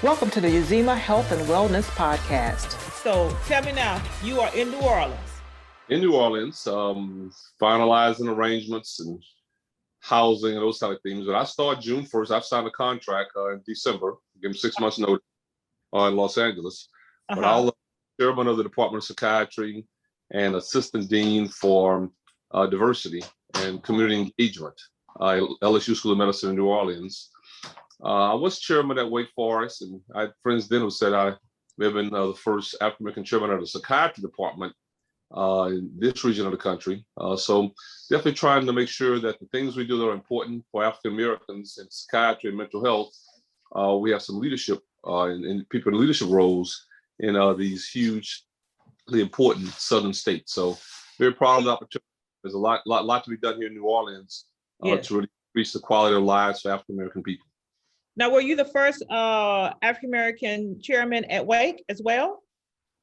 Welcome to the Uzima Health and Wellness Podcast. So tell me now, you are in New Orleans. In New Orleans, finalizing arrangements and housing and those kind of things. But I start June 1st. I've signed a contract in December, give them 6 months notice in Los Angeles. But I'll chairman of the Department of Psychiatry and assistant dean for diversity and community engagement, LSU School of Medicine in New Orleans. I was chairman at Wake Forest, and I had friends then who said I may have been the first African-American chairman of the psychiatry department in this region of the country. So definitely trying to make sure that the things we do that are important for African-Americans in psychiatry and mental health, we have some leadership and people in leadership roles in these hugely important southern states. So very proud of the opportunity. There's a lot to be done here in New Orleans to really increase the quality of lives for African-American people. Now, were you the first African-American chairman at Wake as well?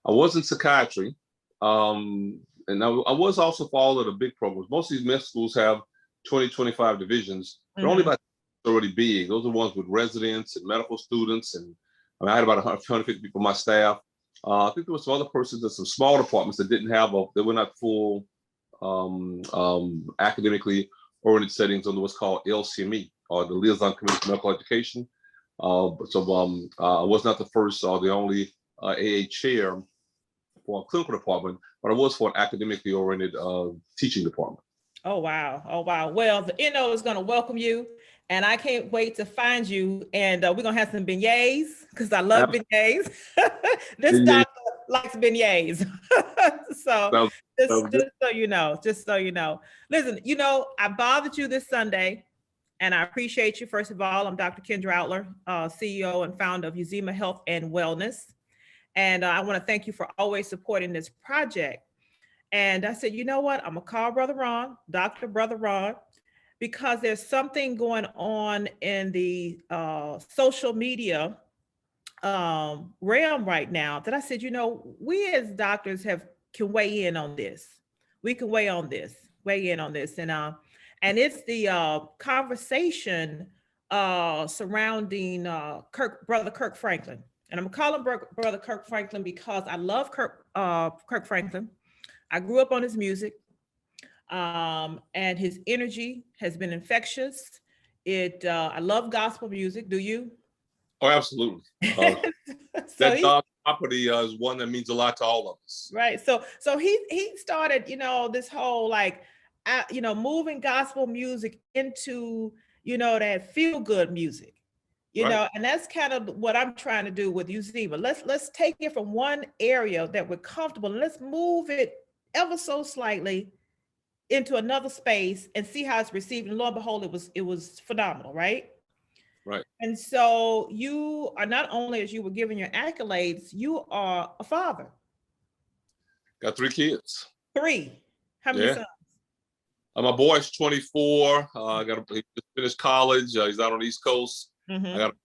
I was in psychiatry. And I was also for all of the big programs. Most of these med schools have 20, 25 divisions. They're only about already big. Those are ones with residents and medical students. And I had about 150 people on my staff. I think there was some other persons in some small departments that didn't have, they were not full academically oriented settings under what's called LCME, or the Liaison Committee for Medical Education. I was not the first or the only AA chair for a clinical department, but I was for an academically oriented teaching department. Oh, wow. Oh, wow. Well, the NO is going to welcome you, and I can't wait to find you. And we're going to have some beignets, because I love beignets. This doctor likes beignets. So just so you know. Listen, I bothered you this Sunday, and I appreciate you. First of all, I'm Dr. Kendra Outler, CEO and founder of Uzima Health and Wellness. And I want to thank you for always supporting this project. And I said, you know what? I'm going to call Brother Rahn, Brother Rahn, because there's something going on in the social media realm right now that I said, we as doctors can weigh in on this. We can weigh in on this. And it's the conversation surrounding Brother Kirk Franklin. And I'm calling Brother Kirk Franklin because I love Kirk Franklin. I grew up on his music, and his energy has been infectious. I love gospel music. Do you? Oh, absolutely. That dog property is one that means a lot to all of us. Right. So he started, this whole moving gospel music into, that feel good music. And that's kind of what I'm trying to do with Uzima. Let's take it from one area that we're comfortable, and let's move it ever so slightly into another space and see how it's received. And lo and behold, it was phenomenal, right? Right. And so you are, not only as you were giving your accolades, you are a father. Got 3 kids. 3. How many sons? My boy's 24. He just finished college. He's out on the East Coast. I got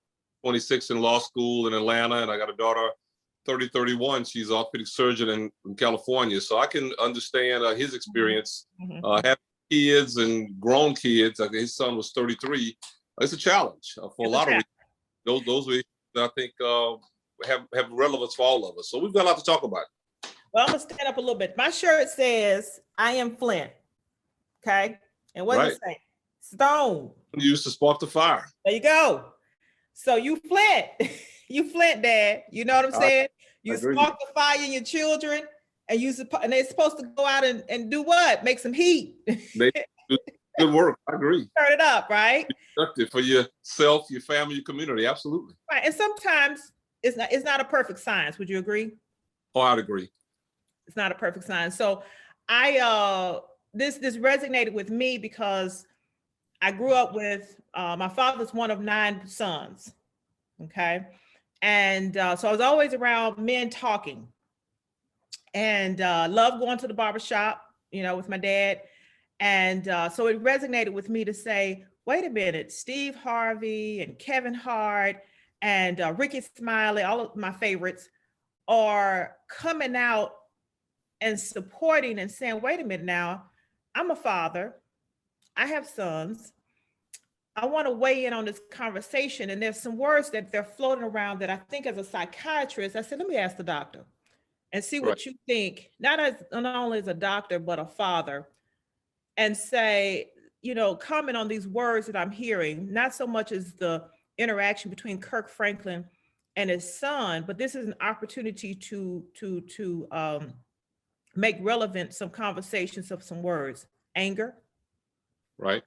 26 in law school in Atlanta, and I got a daughter, 31. She's an orthopedic surgeon in California. So I can understand his experience having kids and grown kids. His son was 33. It's a challenge for a lot of reasons. Those are issues that I think have relevance for all of us. So we've got a lot to talk about. Well, I'm going to stand up a little bit. My shirt says, I am Flint. Okay. And what does it say? Stone. Used to spark the fire. There you go. So you Flint. You Flint, Dad. You know what I'm saying? You spark the fire in your children, and they're supposed to go out and do what? Make some heat. They do good work. I agree. Turn it up, right? Productive for yourself, your family, your community. Absolutely. Right. And sometimes it's not a perfect science. Would you agree? Oh, I'd agree. It's not a perfect science. So this resonated with me because I grew up with my father's one of 9 sons. Okay. And so I was always around men talking, and loved going to the barbershop, with my dad. And so it resonated with me to say, wait a minute, Steve Harvey and Kevin Hart and Ricky Smiley, all of my favorites, are coming out and supporting and saying, wait a minute now, I'm a father, I have sons, I want to weigh in on this conversation, and there's some words that they're floating around that I think as a psychiatrist, I said, let me ask the doctor and see Right. what you think, not only as a doctor, but a father, and say, comment on these words that I'm hearing, not so much as the interaction between Kirk Franklin and his son, but this is an opportunity to make relevant some conversations of some words: anger, Right.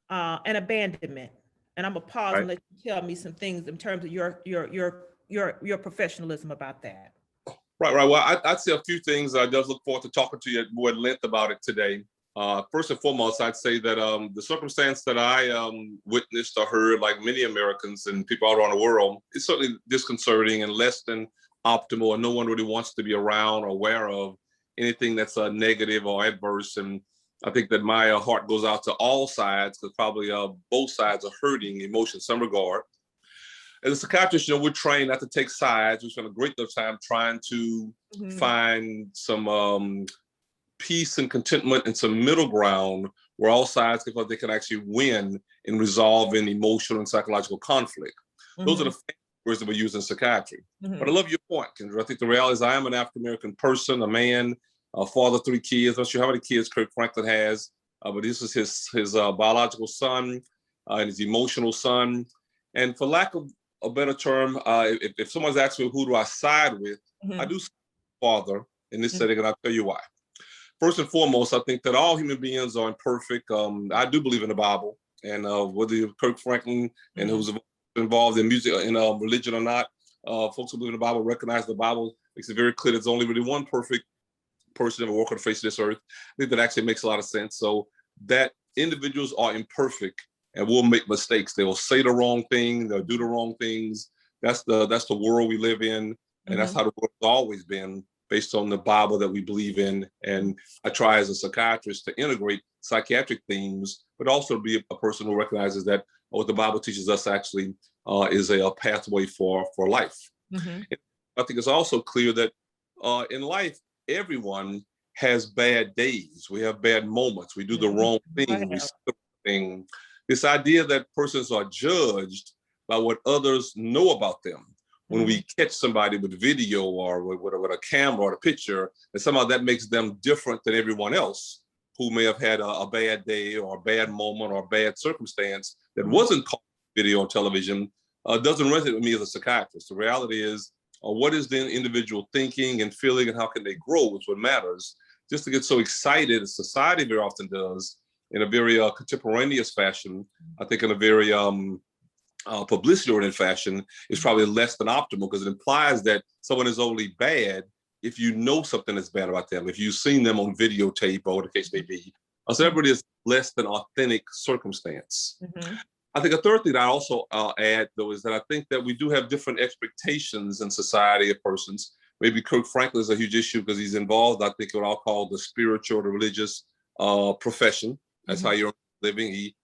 and abandonment. And I'm gonna pause Right. and let you tell me some things in terms of your professionalism about that. Right. Right. Well, I'd say a few things. I just look forward to talking to you at more length about it today. First and foremost, I'd say that the circumstance that I witnessed or heard, like many Americans and people all around the world, is certainly disconcerting and less than optimal, and no one really wants to be around or aware of anything that's negative or adverse. And I think that my heart goes out to all sides, because probably both sides are hurting emotion in some regard. As a psychiatrist, we're trained not to take sides. We spend a great deal of time trying to find some peace and contentment and some middle ground where all sides feel they can actually win in resolving emotional and psychological conflict. Those are the words that we use in psychiatry. But I love your point, Kendra. I think the reality is I am an African-American person, a man, a father of 3 kids. I'm not sure how many kids Kirk Franklin has, but this is his biological son and his emotional son. And for lack of a better term, if someone's asking me who do I side with, I do side with father in this setting, and I'll tell you why. First and foremost, I think that all human beings are imperfect. I do believe in the Bible, and whether you're Kirk Franklin and who's involved in music, in religion or not, folks who believe in the Bible recognize the Bible makes it very clear there's only really one perfect person ever walk on the face of this earth. I think that actually makes a lot of sense. So that individuals are imperfect and will make mistakes. They will say the wrong thing. They'll do the wrong things. That's the world we live in, and that's how the world has always been, based on the Bible that we believe in. And I try as a psychiatrist to integrate psychiatric themes, but also be a person who recognizes that what the Bible teaches us actually is a pathway for life. I think it's also clear that in life, everyone has bad days. We have bad moments. We do the wrong thing. We say the wrong thing. This idea that persons are judged by what others know about them. When we catch somebody with video or with a camera or a picture, and somehow that makes them different than everyone else who may have had a bad day or a bad moment or a bad circumstance that wasn't caught on video or television, doesn't resonate with me as a psychiatrist. The reality is, what is the individual thinking and feeling, and how can they grow is what matters. Just to get so excited, as society very often does, in a very contemporaneous fashion, I think in a very publicity-oriented fashion, is probably less than optimal, because it implies that someone is only bad if you know something that's bad about them, if you've seen them on videotape or whatever the case may be. A celebrity is less than authentic circumstance. I think a third thing that I also add, though, is that I think that we do have different expectations in society of persons. Maybe Kirk Franklin is a huge issue because he's involved, I think, what I'll call the spiritual, the religious profession. That's how you're living. He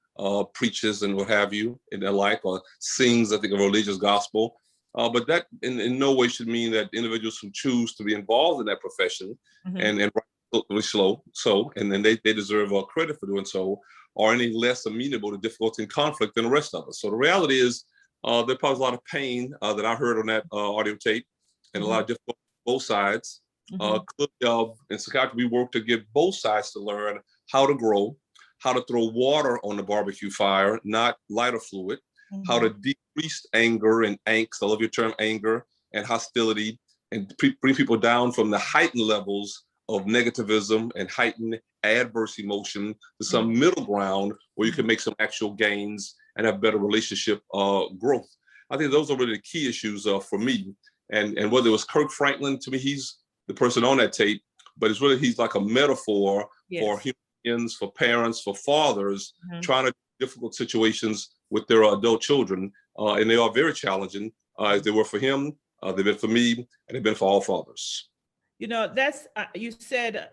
preaches and what have you, and the like, or sings, I think, a religious gospel. But that in no way should mean that individuals who choose to be involved in that profession and rightfully so, and then they deserve credit for doing so, are any less amenable to difficulty and conflict than the rest of us. So the reality is, there probably a lot of pain that I heard on that audio tape, and a lot of difficulty on both sides. In psychiatry, we work to get both sides to learn how to grow, how to throw water on the barbecue fire, not lighter fluid, how to decrease anger and angst, I love your term, anger and hostility, and bring people down from the heightened levels of negativism and heightened adverse emotion to some middle ground where you can make some actual gains and have better relationship growth. I think those are really the key issues for me. And whether it was Kirk Franklin, to me, he's the person on that tape, but it's really, he's like a metaphor for humans, for parents, for fathers, trying to do difficult situations with their adult children. And they are very challenging, as they were for him, they've been for me, and they've been for all fathers. That's, you said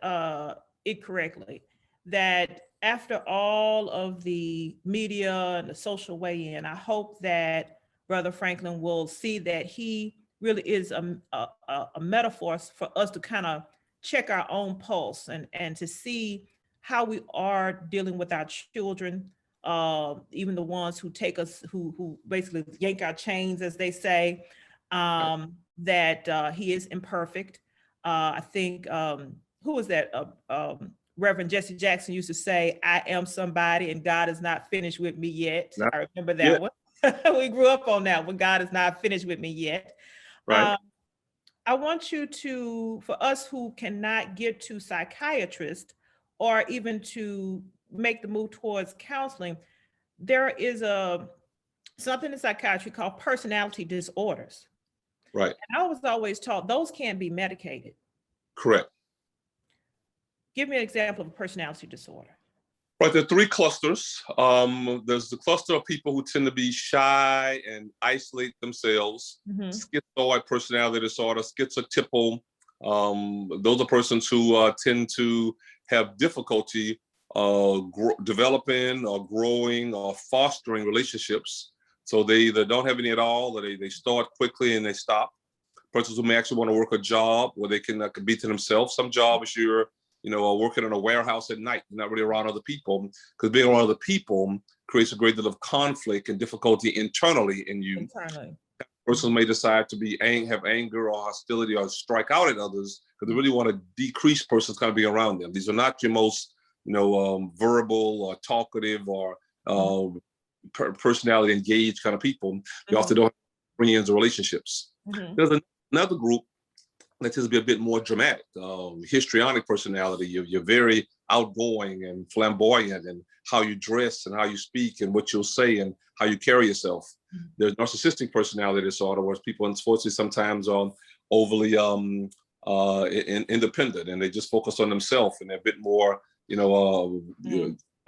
it correctly, that after all of the media and the social weigh-in, I hope that Brother Franklin will see that he really is a metaphor for us to kind of check our own pulse and to see how we are dealing with our children, even the ones who take us, who basically yank our chains, as they say, that he is imperfect. I think, who was that? Reverend Jesse Jackson used to say, I am somebody and God is not finished with me yet. I remember that one. We grew up on that one. God is not finished with me yet. Right. I want you to, for us who cannot get to psychiatrist or even to make the move towards counseling, there is something in psychiatry called personality disorders. Right. And I was always taught those can't be medicated. Correct. Give me an example of a personality disorder. Right, there are three clusters. There's the cluster of people who tend to be shy and isolate themselves. Schizoid personality disorder, schizotypal. Those are persons who tend to have difficulty developing or growing or fostering relationships. So they either don't have any at all, or they start quickly and they stop. Persons who may actually want to work a job where they can be to themselves. Some job is you're working in a warehouse at night, you're not really around other people, because being around other people creates a great deal of conflict and difficulty internally in you. Persons may decide to have anger or hostility or strike out at others because they really want to decrease persons kind of being around them. These are not your most, verbal or talkative or personality engaged kind of people. They often don't have friends or relationships. There's another group that tends to be a bit more dramatic, histrionic personality. You're very outgoing and flamboyant in how you dress and how you speak and what you'll say and how you carry yourself. There's narcissistic personality disorder, where people unfortunately sometimes are overly independent and they just focus on themselves and they're a bit more,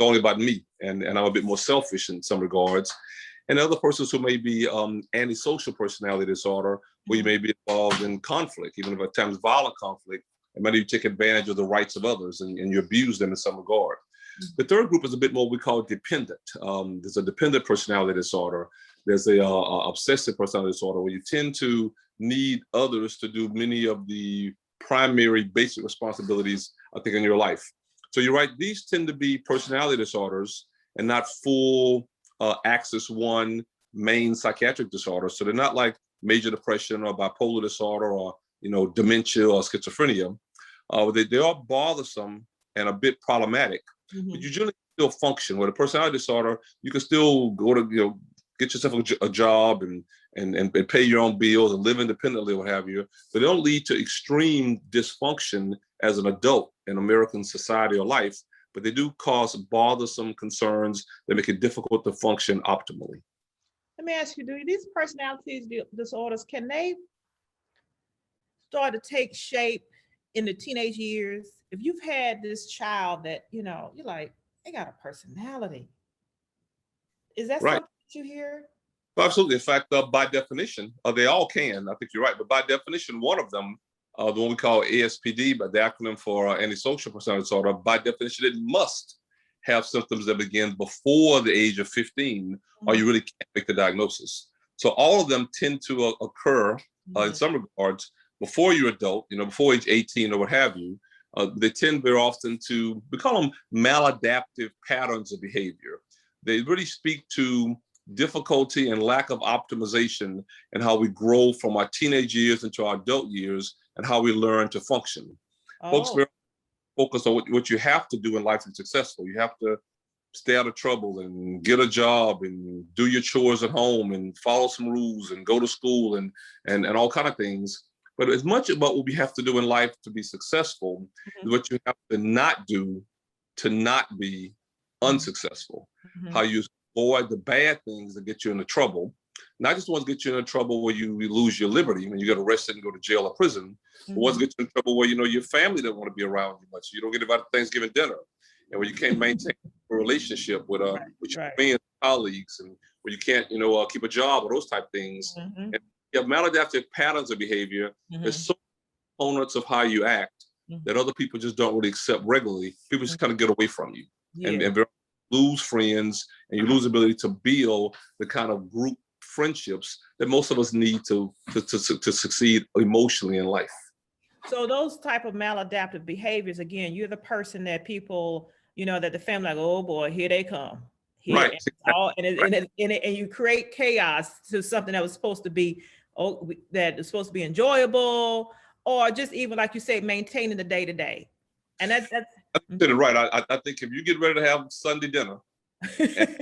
only about me, and I'm a bit more selfish in some regards. And other persons who may be antisocial personality disorder, where you may be involved in conflict, even if at times violent conflict, and maybe you take advantage of the rights of others and you abuse them in some regard. The third group is a bit more we call dependent. There's a dependent personality disorder. There's a obsessive personality disorder, where you tend to need others to do many of the primary basic responsibilities, I think, in your life. So you're right, these tend to be personality disorders and not full axis one main psychiatric disorder. So they're not like major depression or bipolar disorder or dementia or schizophrenia. They are bothersome and a bit problematic, but you generally still function. With a personality disorder, you can still go to get yourself a job and pay your own bills and live independently, what have you. But they don't lead to extreme dysfunction as an adult in American society or life, but they do cause bothersome concerns that make it difficult to function optimally. Let me ask you, do these personality disorders, can they start to take shape in the teenage years? If you've had this child that, you're like, they got a personality. Is that right. something that you hear? Well, absolutely. In fact, by definition, they all can. I think you're right. But by definition, one of them, the one we call ASPD, but the acronym for antisocial personality disorder, by definition, it must have symptoms that begin before the age of 15, or you really can't make the diagnosis. So all of them tend to occur in some regards before you're adult, before age 18 or what have you. They tend very often to, we call them maladaptive patterns of behavior. They really speak to difficulty and lack of optimization in how we grow from our teenage years into our adult years and how we learn to function. Folks very focus on what you have to do in life to be successful. You have to stay out of trouble and get a job and do your chores at home and follow some rules and go to school and all kind of things. But as much about what we have to do in life to be successful is what you have to not do to not be unsuccessful. How you avoid the bad things that get you into trouble. Not just the ones that get you into trouble where you lose your liberty when you get arrested and go to jail or prison, but ones that get you in trouble where your family doesn't want to be around you much. You don't get invited to Thanksgiving dinner, and where you can't maintain a relationship with your friends, colleagues, and where you can't keep a job or those type of things. And you have maladaptive patterns of behavior. There's so many components of how you act that other people just don't really accept regularly. People just kind of get away from you and lose friends, and you lose the ability to build the kind of group friendships that most of us need to succeed emotionally in life. So those type of maladaptive behaviors, again, you're the person that people, that the family like, oh boy, here they come. Here, Right. and it's all and you create chaos to something that was supposed to be that is supposed to be enjoyable, or just even like you say, maintaining the day to day. And that's Right. I think if you get ready to have Sunday dinner and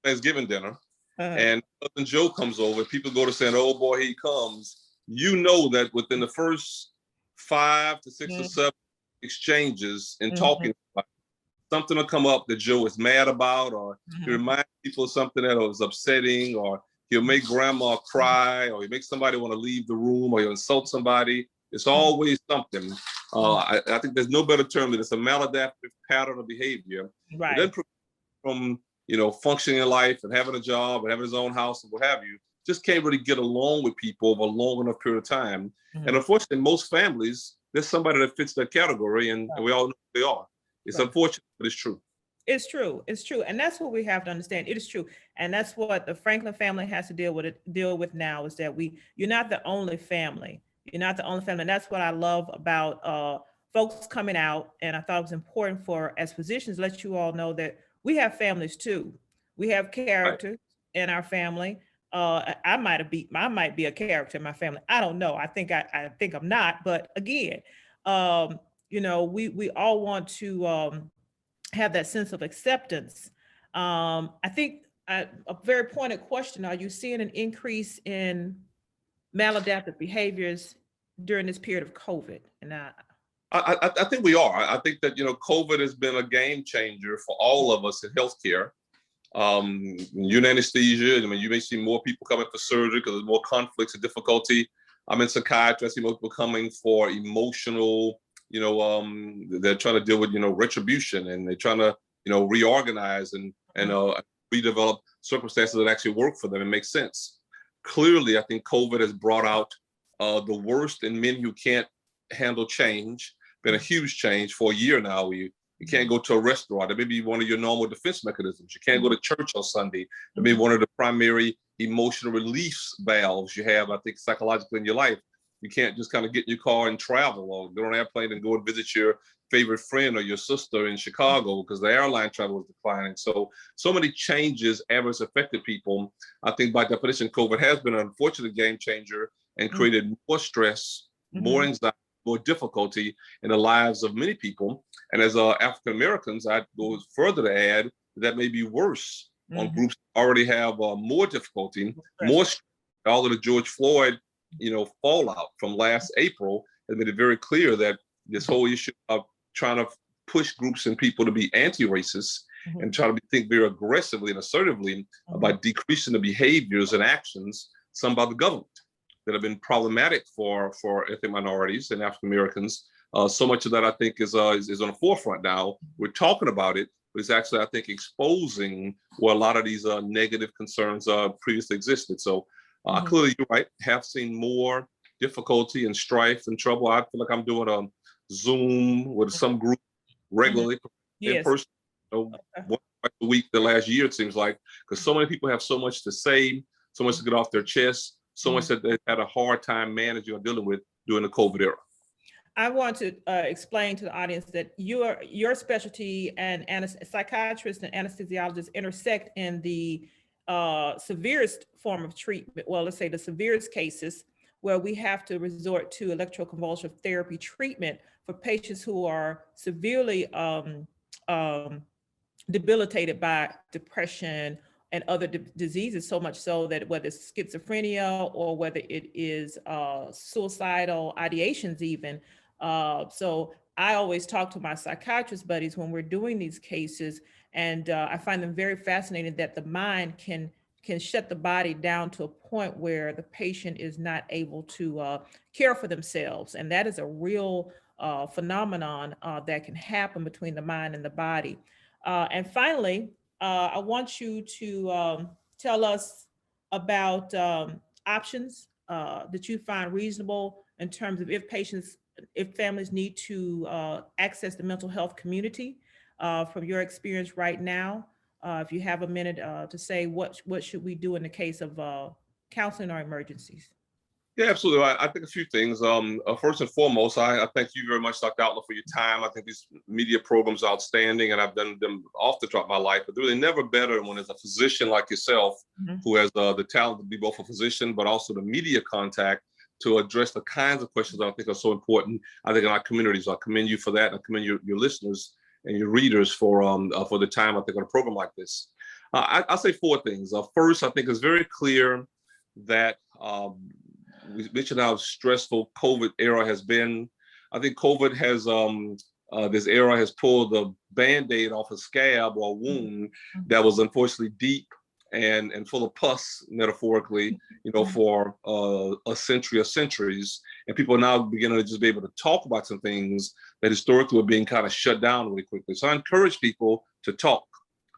Thanksgiving dinner, and Cousin Joe comes over, people go to saying, "Oh boy, he comes." You know that within the first 5 to 6 or 7 exchanges and talking, something will come up that Joe is mad about, or he reminds people of something that was upsetting, or he'll make grandma cry, or he makes somebody want to leave the room, or he'll insult somebody. It's always something. I think there's no better term than it's a maladaptive pattern of behavior. Right. It doesn't prevent from functioning in life and having a job and having his own house and what have you. Just can't really get along with people over a long enough period of time. And unfortunately, most families, there's somebody that fits that category, and we all know who they are. It's unfortunate, but it's true. It's true. It's true. And that's what we have to understand. It is true. And that's what the Franklin family has to deal with now, is that you're not the only family. You're not the only family. And that's what I love about folks coming out. And I thought it was important for, as physicians, let you all know that we have families too. We have characters in our family. I might be a character in my family. I don't know. I think I'm not. But again, we all want to have that sense of acceptance. I think a very pointed question: are you seeing an increase in maladaptive behaviors during this period of COVID? And I think we are. I think that COVID has been a game changer for all of us in healthcare. You're in anesthesia. I mean, you may see more people coming for surgery because there's more conflicts and difficulty. I'm in psychiatry. I see more people coming for emotional. They're trying to deal with retribution, and they're trying to reorganize and redevelop circumstances that actually work for them and make sense. Clearly, I think COVID has brought out the worst in men who can't handle change. Been a huge change for a year now. You can't go to a restaurant. That may be one of your normal defense mechanisms. You can't go to church on Sunday. That may be one of the primary emotional relief valves you have, I think, psychologically in your life. You can't just kind of get in your car and travel, or get on an airplane and go and visit your favorite friend or your sister in Chicago because the airline travel is declining. So many changes adverse affected people. I think by definition, COVID has been an unfortunate game changer and created more stress, more anxiety, more difficulty in the lives of many people. And as African Americans, I'd go further to add that may be worse on groups that already have more difficulty, more stress. All of the George Floyd fallout from last April has made it very clear that this whole issue of trying to push groups and people to be anti-racist and try to think very aggressively and assertively about decreasing the behaviors and actions, some by the government, that have been problematic for ethnic minorities and African Americans. So much of that, I think, is on the forefront now. We're talking about it, but it's actually, I think, exposing where a lot of these negative concerns previously existed. So clearly, you're right, have seen more difficulty and strife and trouble. I feel like I'm doing a Zoom with some group regularly in person, once a week the last year, it seems like, because so many people have so much to say, so much to get off their chest, so much that they had a hard time managing or dealing with during the COVID era. I want to explain to the audience that your specialty and psychiatrists and anesthesiologists intersect in the severest form of treatment. Well, let's say the severest cases where we have to resort to electroconvulsive therapy treatment for patients who are severely debilitated by depression and other diseases, so much so that whether it's schizophrenia or whether it is suicidal ideations even. So I always talk to my psychiatrist buddies when we're doing these cases, and I find them very fascinating that the mind can shut the body down to a point where the patient is not able to care for themselves. And that is a real phenomenon that can happen between the mind and the body. And finally, I want you to tell us about options that you find reasonable in terms of if families need to access the mental health community from your experience right now. If you have a minute to say what should we do in the case of counseling or emergencies? Yeah, absolutely. I think a few things. First and foremost, I thank you very much, Dr. Outlaw, for your time. I think these media programs are outstanding, and I've done them off the top of my life. But they're really never better when there's a physician like yourself who has the talent to be both a physician, but also the media contact to address the kinds of questions that I think are so important, I think, in our communities. So I commend you for that. And I commend your listeners and your readers for the time, I think, on a program like this. I'll say four things. First, I think it's very clear that we mentioned how stressful COVID era has been. I think COVID has, this era has pulled the Band-Aid off a scab or a wound that was unfortunately deep and full of pus, metaphorically, for a century or centuries. And people are now beginning to just be able to talk about some things that historically were being kind of shut down really quickly. So I encourage people to talk.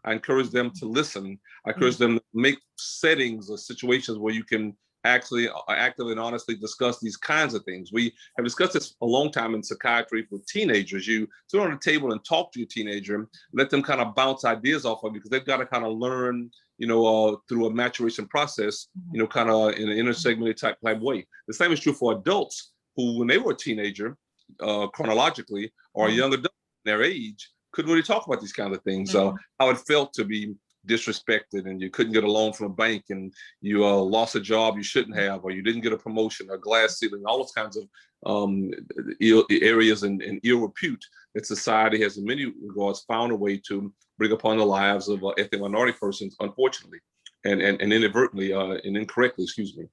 I encourage them to listen. I encourage them to make settings or situations where you can actually actively and honestly discuss these kinds of things. We have discussed this a long time in psychiatry with teenagers. You sit on a table and talk to your teenager, let them kind of bounce ideas off of you, because they've got to kind of learn, through a maturation process, kind of in an intersegmented type way. The same is true for adults who, when they were a teenager, chronologically, or a young adult in their age, couldn't really talk about these kinds of things. How it felt to be disrespected, and you couldn't get a loan from a bank, and you lost a job you shouldn't have, or you didn't get a promotion, or glass ceiling, all those kinds of areas and ill repute that society has in many regards found a way to bring upon the lives of ethnic minority persons, unfortunately, and inadvertently and incorrectly, excuse me.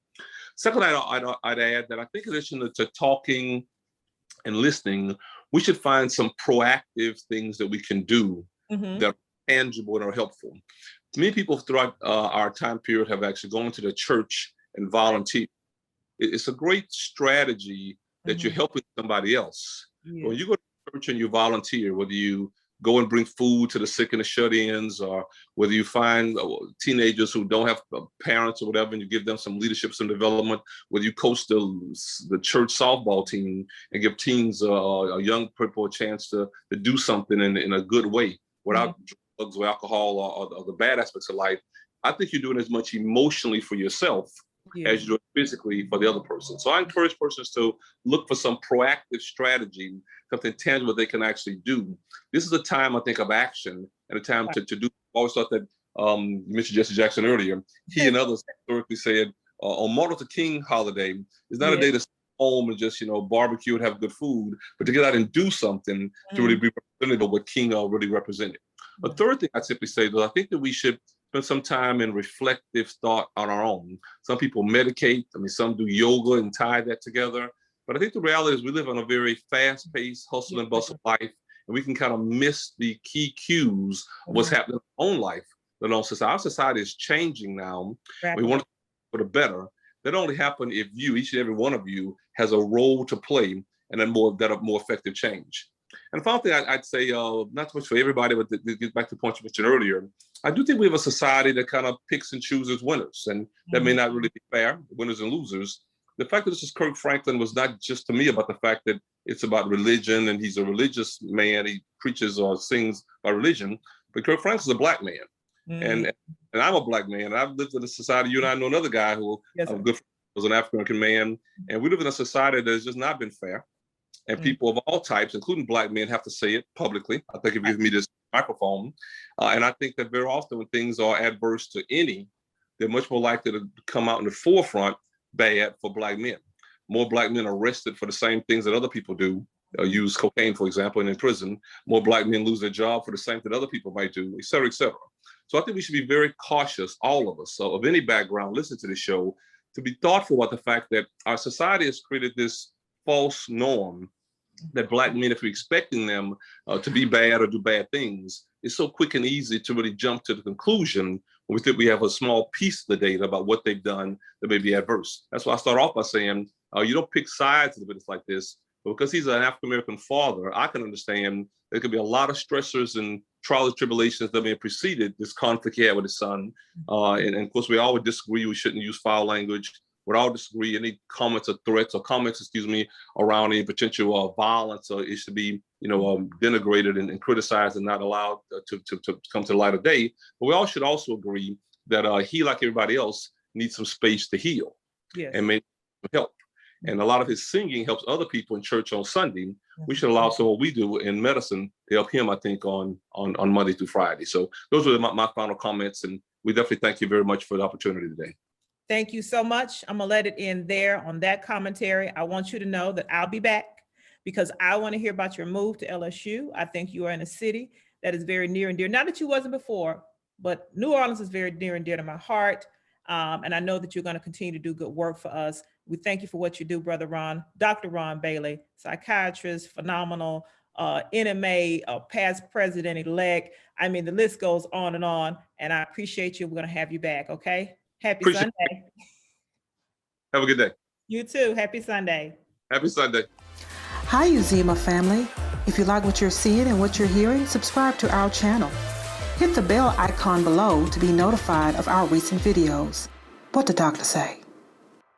Second, I'd add that I think in addition to talking and listening, we should find some proactive things that we can do that are tangible and are helpful. Many people throughout our time period have actually gone to the church and volunteered. It's a great strategy that you're helping somebody else. When you go to church and you volunteer, whether you go and bring food to the sick and the shut-ins, or whether you find teenagers who don't have parents or whatever, and you give them some leadership, some development, whether you coach the church softball team and give teens a young people a chance to do something in a good way without drugs or alcohol or the bad aspects of life, I think you're doing as much emotionally for yourself as you do physically for the other person. So I encourage persons to look for some proactive strategy, something tangible they can actually do. This is a time, I think, of action and a time to do. I always thought that, you mentioned Jesse Jackson earlier, he and others historically said on Martin Luther King holiday, it's not a day to stay home and just, barbecue and have good food, but to get out and do something to really be representative of what King really represented. A third thing I'd simply say is I think that we should spend some time in reflective thought on our own. Some people medicate. Some do yoga and tie that together. But I think the reality is we live on a very fast-paced, hustle and bustle life, and we can kind of miss the key cues of what's happening in our own life, let alone society. Our society is changing now. We want to for the better. That only happen if each and every one of you, has a role to play and a more effective change. And the final thing I'd say, not so much for everybody, but to get back to the point you mentioned earlier, I do think we have a society that kind of picks and chooses winners, and that may not really be fair, winners and losers. The fact that this is Kirk Franklin was not just to me about the fact that it's about religion and he's a religious man, he preaches or sings about religion, but Kirk Franklin's a Black man. And I'm a Black man. I've lived in a society, you and I know another guy who was an African-American man, and we live in a society that has just not been fair. And people of all types, including Black men, have to say it publicly. I think if you give me this microphone. And I think that very often when things are adverse to any, they're much more likely to come out in the forefront bad for Black men. More Black men are arrested for the same things that other people do, use cocaine, for example, and in prison. More Black men lose their job for the same thing that other people might do, et cetera, et cetera. So I think we should be very cautious, all of us, so of any background, listen to the show, to be thoughtful about the fact that our society has created this false norm that Black men, if we're expecting them to be bad or do bad things, it's so quick and easy to really jump to the conclusion when we think we have a small piece of the data about what they've done that may be adverse. That's why I start off by saying, you don't pick sides in a business like this, but because he's an African-American father, I can understand there could be a lot of stressors and trials and tribulations that may have preceded this conflict he had with his son. And of course, we all would disagree we shouldn't use foul language. Would all disagree any comments or threats or comments, around any potential violence, or it should be, denigrated and criticized and not allowed to come to the light of day. But we all should also agree that he, like everybody else, needs some space to heal and maybe help. And a lot of his singing helps other people in church on Sunday. We should allow some of what we do in medicine to help him, I think, on Monday through Friday. So those were my final comments. And we definitely thank you very much for the opportunity today. Thank you so much. I'm going to let it end there on that commentary. I want you to know that I'll be back because I want to hear about your move to LSU. I think you are in a city that is very near and dear. Not that you wasn't before, but New Orleans is very near and dear to my heart. And I know that you're going to continue to do good work for us. We thank you for what you do, Brother Rahn. Dr. Rahn Bailey, psychiatrist, phenomenal, NMA, past president-elect. I mean, the list goes on. And I appreciate you. We're going to have you back, okay? Happy Sunday. Have a good day. You too. Happy Sunday. Happy Sunday. Hi, Uzima family. If you like what you're seeing and what you're hearing, subscribe to our channel. Hit the bell icon below to be notified of our recent videos. What the doctor say?